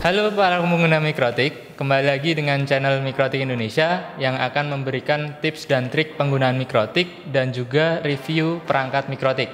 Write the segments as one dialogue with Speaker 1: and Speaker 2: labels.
Speaker 1: Halo para pengguna Mikrotik, kembali lagi dengan channel Mikrotik Indonesia yang akan memberikan tips dan trik penggunaan Mikrotik dan juga review perangkat Mikrotik.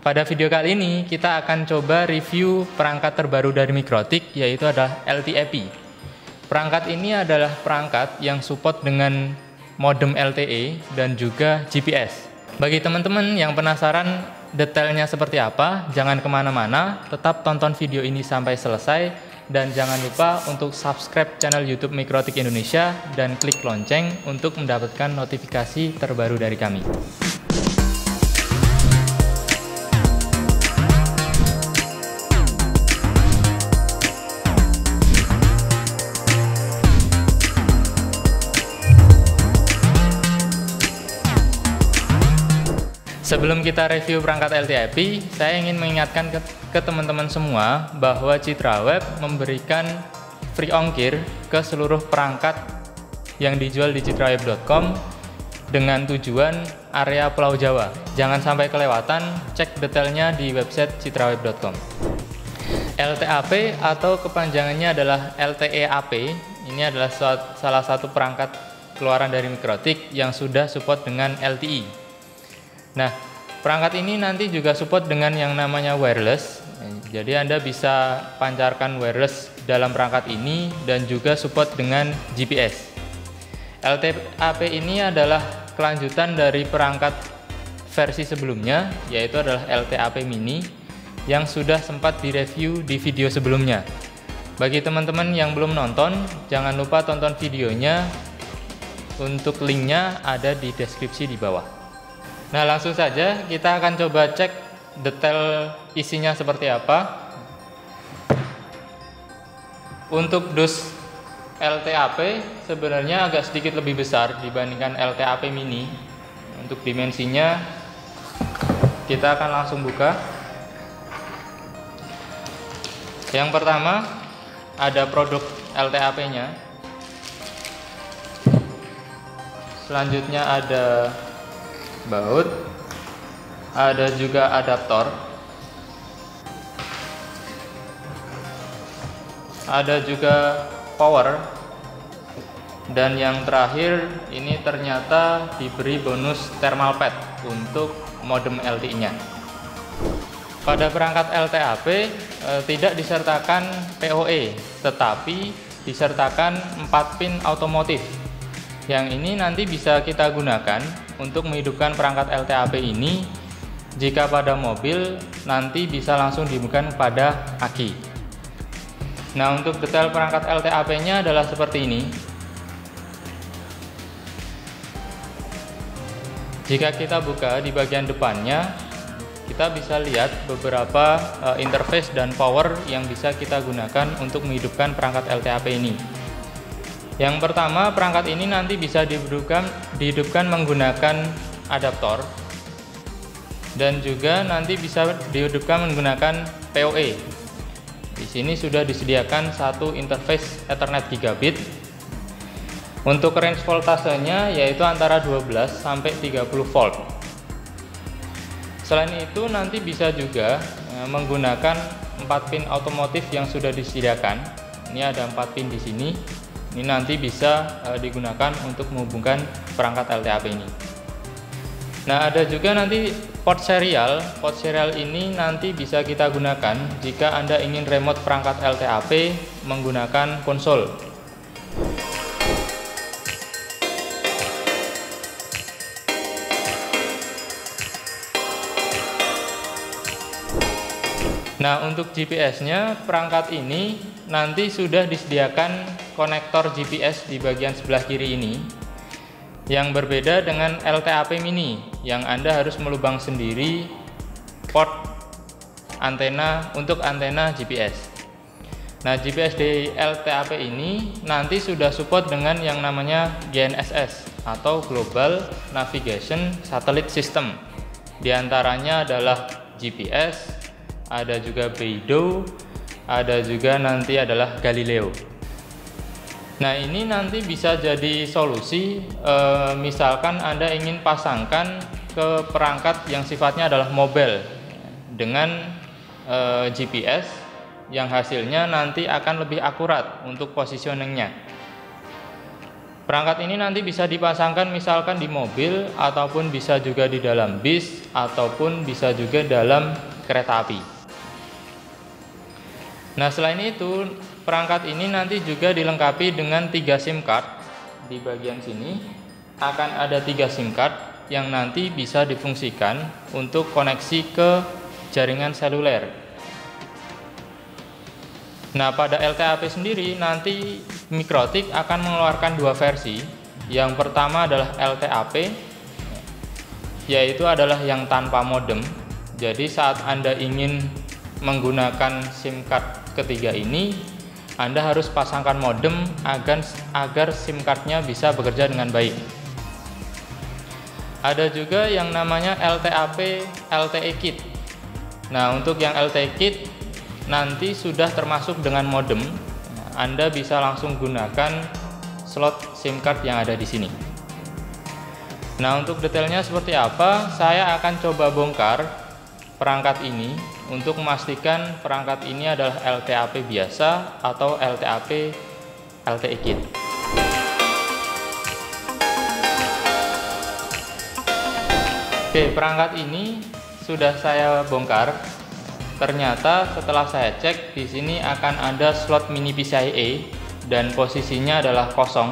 Speaker 1: Pada video kali ini kita akan coba review perangkat terbaru dari Mikrotik, yaitu adalah LTE-P. Perangkat ini adalah perangkat yang support dengan modem LTE dan juga GPS. Bagi teman-teman yang penasaran detailnya seperti apa, jangan kemana-mana, tetap tonton video ini sampai selesai. Dan jangan lupa untuk subscribe channel YouTube Mikrotik Indonesia dan klik lonceng untuk mendapatkan notifikasi terbaru dari kami. Sebelum kita review perangkat LTE-P, saya ingin mengingatkan ke teman-teman semua bahwa Citra Web memberikan free ongkir ke seluruh perangkat yang dijual di citraweb.com dengan tujuan area Pulau Jawa. Jangan sampai kelewatan, cek detailnya di website citraweb.com. LTE-AP atau kepanjangannya adalah LTE-AP. Ini adalah salah satu perangkat keluaran dari Mikrotik yang sudah support dengan LTE. Nah, perangkat ini nanti juga support dengan yang namanya wireless. Jadi Anda bisa pancarkan wireless dalam perangkat ini dan juga support dengan GPS. LTE-AP ini adalah kelanjutan dari perangkat versi sebelumnya, yaitu adalah LTE-AP mini yang sudah sempat direview di video sebelumnya. Bagi teman-teman yang belum nonton, jangan lupa tonton videonya. Untuk linknya ada di deskripsi di bawah. Nah, langsung saja kita akan coba cek detail isinya seperti apa. Untuk dus LTE-AP sebenarnya agak sedikit lebih besar dibandingkan LTE-AP mini. Untuk dimensinya kita akan langsung buka. Yang pertama ada produk LTE-AP-nya. Selanjutnya ada baut, ada juga adaptor, ada juga power, dan yang terakhir ini ternyata diberi bonus thermal pad untuk modem LTE-nya. Pada perangkat LTE-AP tidak disertakan PoE, tetapi disertakan 4 pin otomotif. Yang ini nanti bisa kita gunakan untuk menghidupkan perangkat LTE-AP ini. Jika pada mobil, nanti bisa langsung dihubungkan pada aki. Nah, untuk detail perangkat LTE-AP-nya adalah seperti ini. Jika kita buka di bagian depannya, kita bisa lihat beberapa interface dan power yang bisa kita gunakan untuk menghidupkan perangkat LTE-AP ini. Yang pertama, perangkat ini nanti bisa dihidupkan menggunakan adaptor dan juga nanti bisa dihidupkan menggunakan PoE. Di sini sudah disediakan satu interface Ethernet gigabit. Untuk range voltasenya yaitu antara 12 sampai 30 volt. Selain itu nanti bisa juga menggunakan 4 pin otomotif yang sudah disediakan. Ini ada 4 pin di sini. Ini nanti bisa digunakan untuk menghubungkan perangkat LTE-AP ini. Nah, ada juga nanti port serial. Port serial ini nanti bisa kita gunakan jika Anda ingin remote perangkat LTE-AP menggunakan konsol. Nah, untuk GPS-nya perangkat ini nanti sudah disediakan konektor GPS di bagian sebelah kiri ini, yang berbeda dengan LTE-AP mini yang Anda harus melubang sendiri port antena untuk antena GPS. Nah, GPS di LTE-AP ini nanti sudah support dengan yang namanya GNSS atau Global Navigation Satellite System. Di antaranya adalah GPS, ada juga Beidou, ada juga nanti adalah Galileo. Nah, ini nanti bisa jadi solusi misalkan Anda ingin pasangkan ke perangkat yang sifatnya adalah mobile dengan GPS yang hasilnya nanti akan lebih akurat untuk positioningnya. Perangkat ini nanti bisa dipasangkan misalkan di mobil, ataupun bisa juga di dalam bis, ataupun bisa juga dalam kereta api. Nah, selain itu, perangkat ini nanti juga dilengkapi dengan 3 SIM card. Di bagian sini akan ada 3 SIM card yang nanti bisa difungsikan untuk koneksi ke jaringan seluler. Nah, pada LTAP sendiri nanti Mikrotik akan mengeluarkan 2 versi. Yang pertama adalah LTAP, yaitu adalah yang tanpa modem. Jadi saat Anda ingin menggunakan SIM card ketiga ini, Anda harus pasangkan modem agar SIM cardnya bisa bekerja dengan baik. Ada juga yang namanya LTAP LTE Kit. Nah, untuk yang LTE Kit nanti sudah termasuk dengan modem. Anda bisa langsung gunakan slot SIM card yang ada di sini. Nah, untuk detailnya seperti apa, saya akan coba bongkar perangkat ini untuk memastikan perangkat ini adalah LTAP biasa atau LTAP LTE Kit. Oke, perangkat ini sudah saya bongkar. Ternyata setelah saya cek, di sini akan ada slot mini PCIe dan posisinya adalah kosong.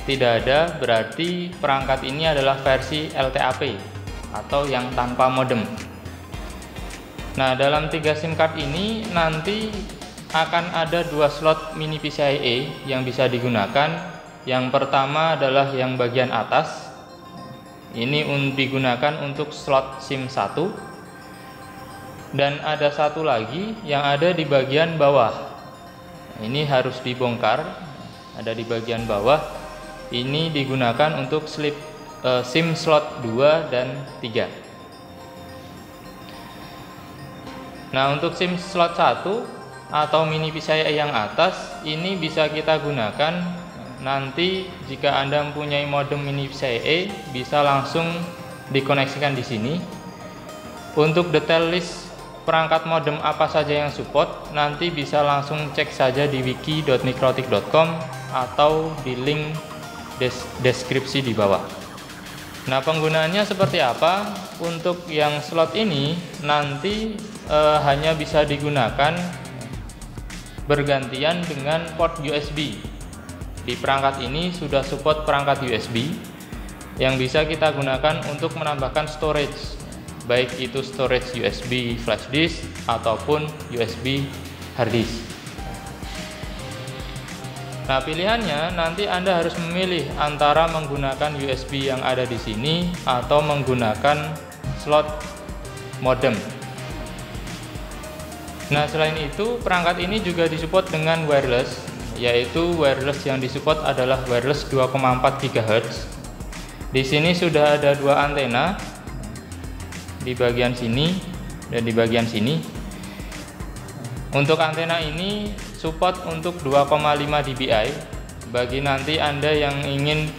Speaker 1: Tidak ada, berarti perangkat ini adalah versi LTAP atau yang tanpa modem. Nah, dalam 3 SIM card ini nanti akan ada 2 slot mini PCIe yang bisa digunakan. Yang pertama adalah yang bagian atas. Ini digunakan untuk slot SIM 1. Dan ada satu lagi yang ada di bagian bawah. Ini harus dibongkar. Ada di bagian bawah. Ini digunakan untuk SIM slot 2 dan 3. Nah, untuk SIM slot 1 atau mini PCIe yang atas ini bisa kita gunakan nanti jika Anda mempunyai modem mini PCIe, bisa langsung dikoneksikan di sini. Untuk detail list perangkat modem apa saja yang support, nanti bisa langsung cek saja di wiki.mikrotik.com atau di link deskripsi di bawah. Nah, penggunaannya seperti apa? Untuk yang slot ini nanti hanya bisa digunakan bergantian dengan port USB. Di perangkat ini sudah support perangkat USB yang bisa kita gunakan untuk menambahkan storage, baik itu storage USB flash disk ataupun USB hard disk. Nah, pilihannya nanti Anda harus memilih antara menggunakan USB yang ada di sini atau menggunakan slot modem. Nah, selain itu perangkat ini juga disupport dengan wireless, yaitu wireless yang disupport adalah wireless 2,4 GHz. Di sini sudah ada 2 antena di bagian sini dan di bagian sini. Untuk antena ini support untuk 2,5 dBi. Bagi nanti Anda yang ingin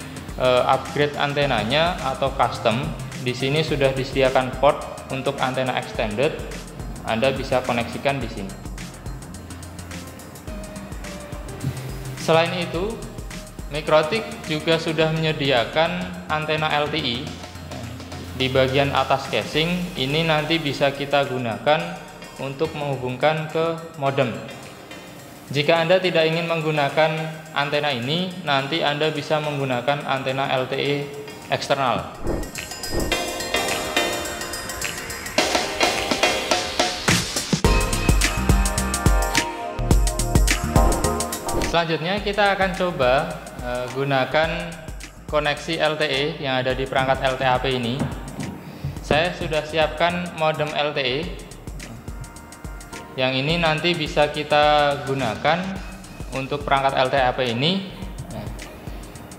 Speaker 1: upgrade antenanya atau custom, di sini sudah disediakan port untuk antena extended. Anda bisa koneksikan di sini. Selain itu, Mikrotik juga sudah menyediakan antena LTE. Di bagian atas casing ini nanti bisa kita gunakan untuk menghubungkan ke modem. Jika Anda tidak ingin menggunakan antena ini, nanti Anda bisa menggunakan antena LTE eksternal. Selanjutnya kita akan coba gunakan koneksi LTE yang ada di perangkat LTAP ini. Saya sudah siapkan modem LTE. Yang ini nanti bisa kita gunakan untuk perangkat LTAP ini.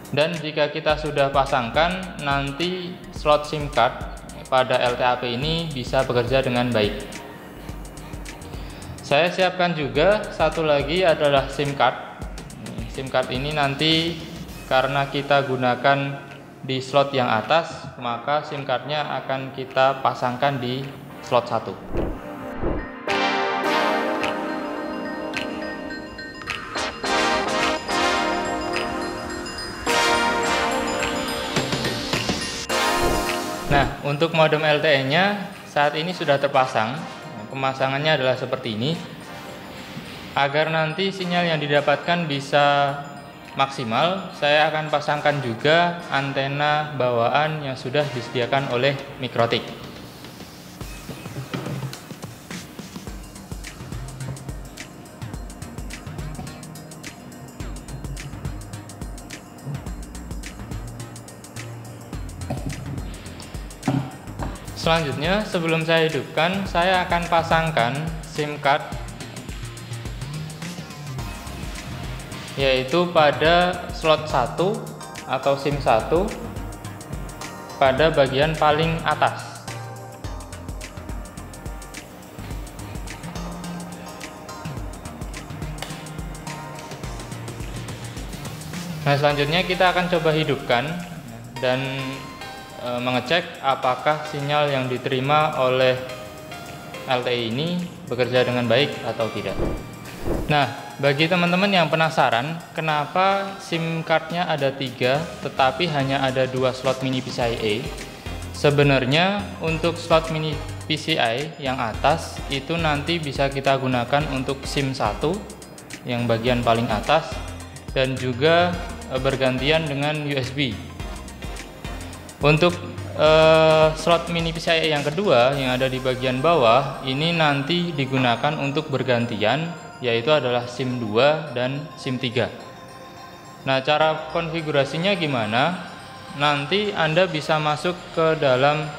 Speaker 1: Dan jika kita sudah pasangkan, nanti slot SIM card pada LTAP ini bisa bekerja dengan baik. Saya siapkan juga satu lagi adalah SIM card. SIM card ini nanti karena kita gunakan di slot yang atas, maka SIM cardnya akan kita pasangkan di slot 1. Nah, untuk modem LTE-nya saat ini sudah terpasang. Pemasangannya adalah seperti ini. Agar nanti sinyal yang didapatkan bisa maksimal, saya akan pasangkan juga antena bawaan yang sudah disediakan oleh Mikrotik. Selanjutnya, sebelum saya hidupkan, saya akan pasangkan SIM card, yaitu pada slot 1 atau SIM 1 pada bagian paling atas. Nah, selanjutnya kita akan coba hidupkan dan mengecek apakah sinyal yang diterima oleh LTE ini bekerja dengan baik atau tidak. Nah, bagi teman-teman yang penasaran kenapa SIM cardnya ada 3 tetapi hanya ada 2 slot mini PCIe, sebenarnya untuk slot mini PCI yang atas itu nanti bisa kita gunakan untuk SIM 1 yang bagian paling atas dan juga bergantian dengan USB. Untuk slot mini PCIe yang kedua yang ada di bagian bawah ini nanti digunakan untuk bergantian, yaitu adalah SIM 2 dan SIM 3. Nah, cara konfigurasinya gimana? Nanti Anda bisa masuk ke dalam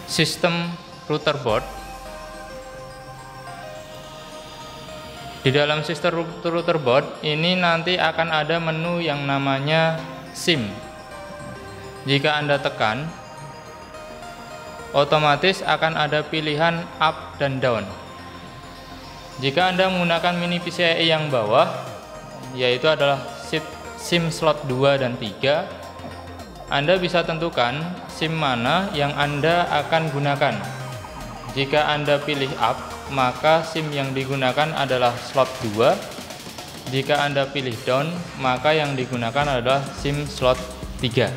Speaker 1: sistem router board. Di dalam sistem router board ini nanti akan ada menu yang namanya SIM. Jika Anda tekan, otomatis akan ada pilihan up dan down. Jika Anda menggunakan mini PCIe yang bawah, yaitu adalah SIM slot 2 dan 3, Anda bisa tentukan SIM mana yang Anda akan gunakan. Jika Anda pilih up, maka SIM yang digunakan adalah slot 2. Jika Anda pilih down, maka yang digunakan adalah SIM slot 3.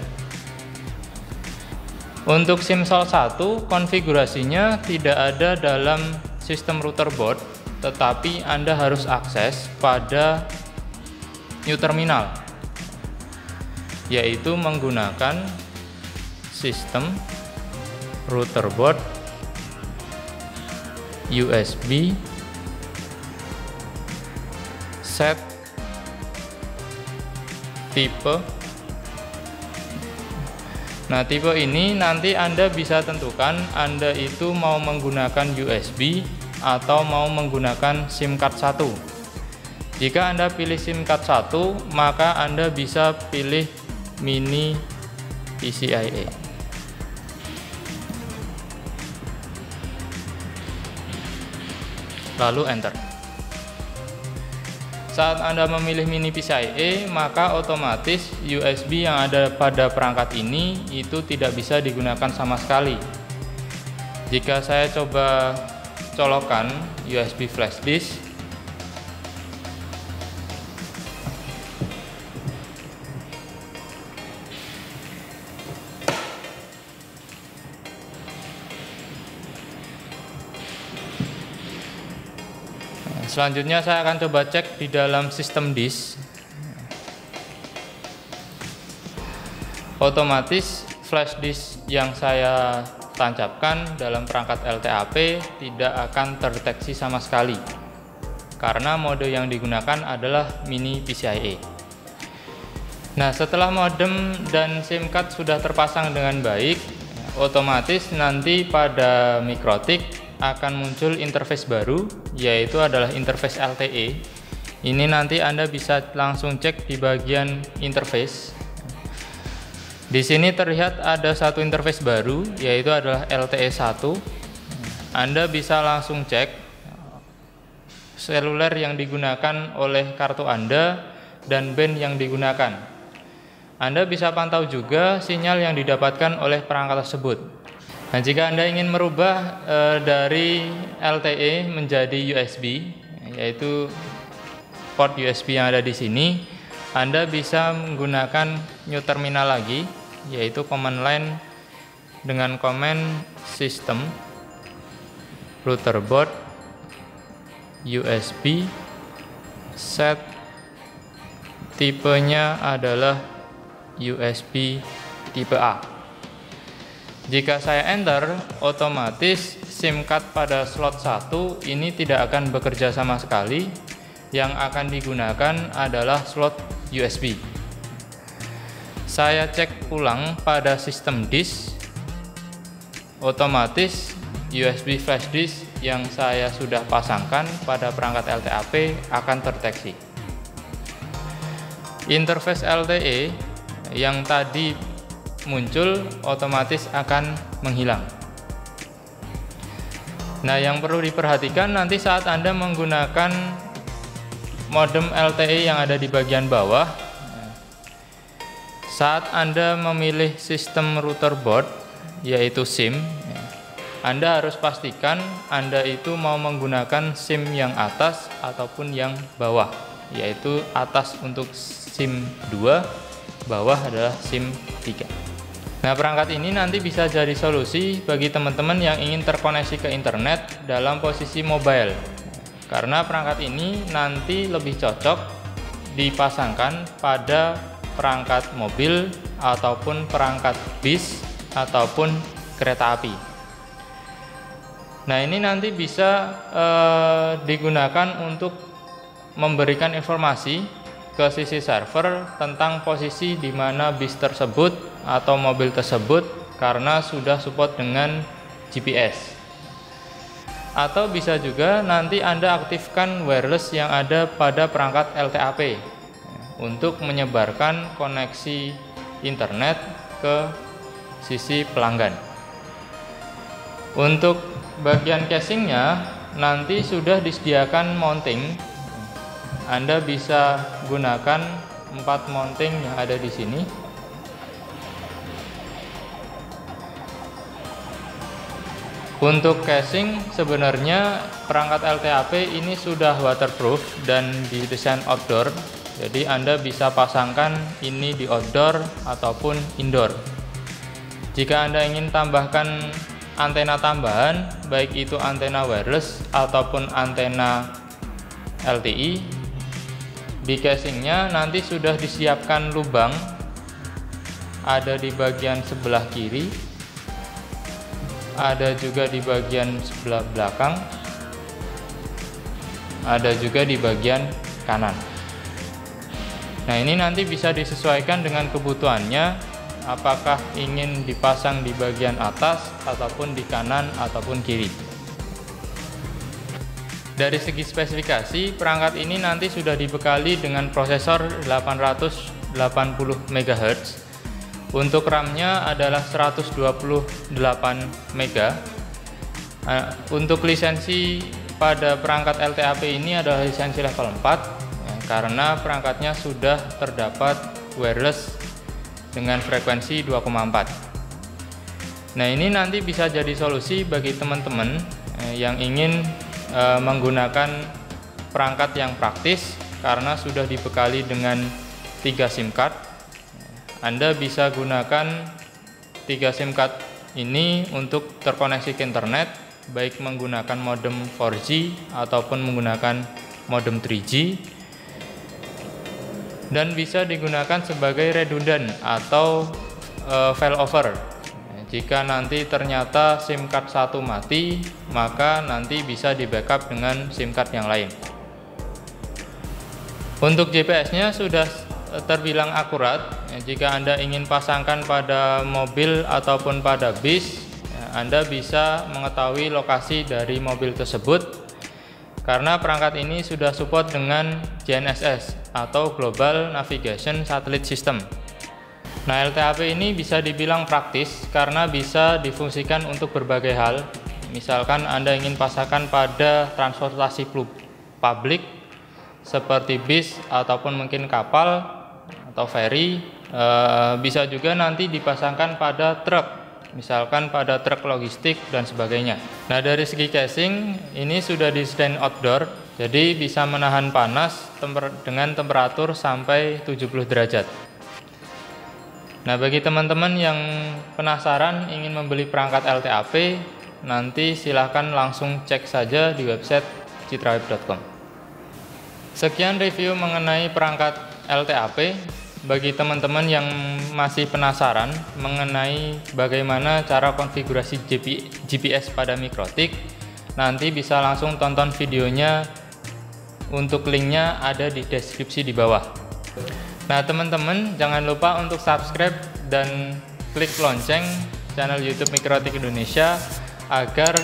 Speaker 1: Untuk SIM slot 1, konfigurasinya tidak ada dalam sistem router board, tetapi Anda harus akses pada new terminal, yaitu menggunakan sistem router board USB set tipe. Nah, tipe ini nanti Anda bisa tentukan Anda itu mau menggunakan USB atau mau menggunakan SIM card 1. Jika Anda pilih SIM card 1, maka Anda bisa pilih mini PCIe. Lalu enter. Saat Anda memilih mini PCIe, maka otomatis USB yang ada pada perangkat ini itu tidak bisa digunakan sama sekali. Jika saya coba colokkan USB flash disk, selanjutnya saya akan coba cek di dalam sistem disk. Otomatis flash disk yang saya tancapkan dalam perangkat LTAP tidak akan terdeteksi sama sekali karena mode yang digunakan adalah mini PCIe. Nah, setelah modem dan SIM card sudah terpasang dengan baik, otomatis nanti pada Mikrotik akan muncul interface baru, yaitu adalah interface LTE. Ini nanti Anda bisa langsung cek di bagian interface. Di sini terlihat ada satu interface baru, yaitu adalah LTE 1. Anda bisa langsung cek seluler yang digunakan oleh kartu Anda dan band yang digunakan. Anda bisa pantau juga sinyal yang didapatkan oleh perangkat tersebut. Nah, jika Anda ingin merubah dari LTE menjadi USB, yaitu port USB yang ada di sini, Anda bisa menggunakan new terminal lagi. yaitu command line dengan command system router board USB set, tipenya adalah USB tipe A. Jika saya enter, otomatis SIM card pada slot 1 ini tidak akan bekerja sama sekali. Yang akan digunakan adalah slot USB. Saya cek ulang pada sistem disk, otomatis USB flash disk yang saya sudah pasangkan pada perangkat LTAP akan terdeteksi. Interface LTE yang tadi muncul otomatis akan menghilang. Nah, yang perlu diperhatikan nanti saat Anda menggunakan modem LTE yang ada di bagian bawah, saat Anda memilih sistem router board yaitu SIM, Anda harus pastikan Anda itu mau menggunakan SIM yang atas ataupun yang bawah, yaitu atas untuk SIM 2, bawah adalah SIM 3. Nah, perangkat ini nanti bisa jadi solusi bagi teman-teman yang ingin terkoneksi ke internet dalam posisi mobile. Karena perangkat ini nanti lebih cocok dipasangkan pada perangkat mobil ataupun perangkat bis ataupun kereta api. Nah, ini nanti bisa digunakan untuk memberikan informasi ke sisi server tentang posisi di mana bis tersebut atau mobil tersebut karena sudah support dengan GPS. Atau bisa juga nanti Anda aktifkan wireless yang ada pada perangkat LTAP untuk menyebarkan koneksi internet ke sisi pelanggan. Untuk bagian casingnya nanti sudah disediakan mounting. Anda bisa gunakan 4 mounting yang ada di sini. Untuk casing sebenarnya perangkat LTAP ini sudah waterproof dan didesain outdoor. Jadi Anda bisa pasangkan ini di outdoor ataupun indoor. Jika Anda ingin tambahkan antena tambahan, baik itu antena wireless ataupun antena LTE, di casingnya nanti sudah disiapkan lubang, ada di bagian sebelah kiri, ada juga di bagian sebelah belakang, ada juga di bagian kanan. Nah, ini nanti bisa disesuaikan dengan kebutuhannya, apakah ingin dipasang di bagian atas ataupun di kanan ataupun kiri. Dari segi spesifikasi, perangkat ini nanti sudah dibekali dengan prosesor 880 MHz. Untuk RAM-nya adalah 128 MB. Untuk lisensi pada perangkat LTAP ini adalah lisensi level 4 ya, karena perangkatnya sudah terdapat wireless dengan frekuensi 2,4. Nah, ini nanti bisa jadi solusi bagi teman-teman yang ingin menggunakan perangkat yang praktis karena sudah dibekali dengan 3 SIM card. Anda bisa gunakan 3 SIM card ini untuk terkoneksi ke internet, baik menggunakan modem 4G ataupun menggunakan modem 3G, dan bisa digunakan sebagai redundant atau failover. Jika nanti ternyata SIM card 1 mati, maka nanti bisa di backup dengan SIM card yang lain. Untuk GPS-nya sudah terbilang akurat. Jika Anda ingin pasangkan pada mobil ataupun pada bis, Anda bisa mengetahui lokasi dari mobil tersebut karena perangkat ini sudah support dengan GNSS atau Global Navigation Satellite System. Nah, LTAP ini bisa dibilang praktis karena bisa difungsikan untuk berbagai hal. Misalkan Anda ingin pasangkan pada transportasi publik seperti bis ataupun mungkin kapal atau ferry, bisa juga nanti dipasangkan pada truk, misalkan pada truk logistik dan sebagainya. Nah, dari segi casing ini sudah desain outdoor, jadi bisa menahan panas dengan temperatur sampai 70 derajat. Nah, bagi teman-teman yang penasaran ingin membeli perangkat LTAP, nanti silahkan langsung cek saja di website citraweb.com. Sekian review mengenai perangkat LTAP. Bagi teman-teman yang masih penasaran mengenai bagaimana cara konfigurasi GPS pada Mikrotik, nanti bisa langsung tonton videonya. Untuk linknya ada di deskripsi di bawah. Nah, teman-teman jangan lupa untuk subscribe dan klik lonceng channel YouTube Mikrotik Indonesia agar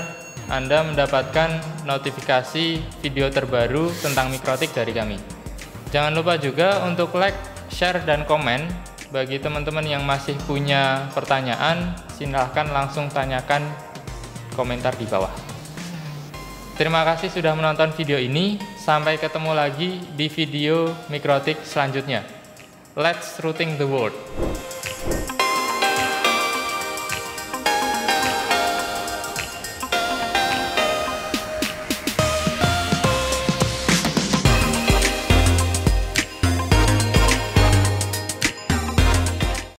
Speaker 1: Anda mendapatkan notifikasi video terbaru tentang Mikrotik dari kami. Jangan lupa juga untuk like, share, dan komen. Bagi teman-teman yang masih punya pertanyaan, silahkan langsung tanyakan komentar di bawah. Terima kasih sudah menonton video ini. Sampai ketemu lagi di video Mikrotik selanjutnya. Let's routing the world.